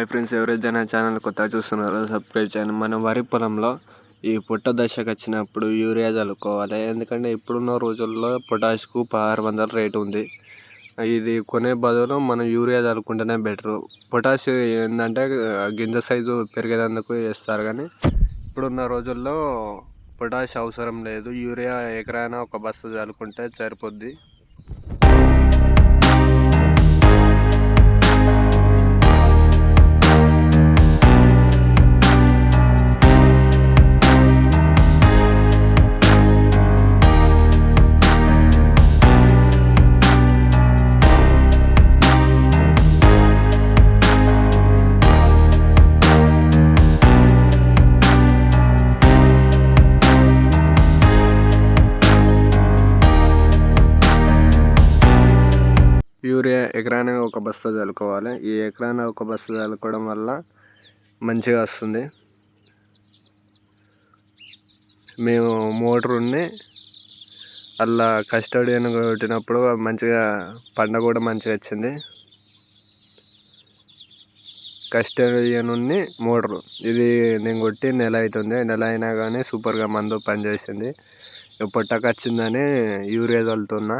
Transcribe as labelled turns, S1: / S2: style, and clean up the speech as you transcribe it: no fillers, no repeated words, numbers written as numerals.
S1: Hi friends, ఎవరైతే నా channel కొత్తగా చూస్తున్నారో సబ్స్క్రైబ్ చేయండి. మనం వరి పొలంలో ఈ పుట్ట దశకు వచ్చినప్పుడు యూరియా చల్లుకోవాలి. ఎందుకంటే ఇప్పుడున్న రోజుల్లో పొటాష్కు 600 రేటు ఉంది. ఇది కొనే బదులు మనం యూరియా చల్లుకుంటేనే బెటరు. పొటాష్ ఏంటంటే గింజ సైజు పెరిగేందుకు వేస్తారు, కానీ ఇప్పుడున్న రోజుల్లో పొటాష్ అవసరం లేదు. యూరియా ఎకరాన ఒక బస్తా చల్లుకుంటే సరిపోద్ది. యూరియా ఎకరానికి ఒక బస్తా చల్లుకోవాలి. ఈ ఎకరాన ఒక బస్తా చల్లుకోవడం వల్ల మంచిగా వస్తుంది. మేము మోటార్ని అలా కస్టడీని కొట్టినప్పుడు మంచిగా పంట కూడా మంచిగా వచ్చింది. కస్టడీని మోటారు ఇది నేను కొట్టి నెల అవుతుంది. నెల అయినా కానీ సూపర్గా మందు పనిచేసింది. పొట్టకు వచ్చిందని యూరియా చల్లుతున్నా.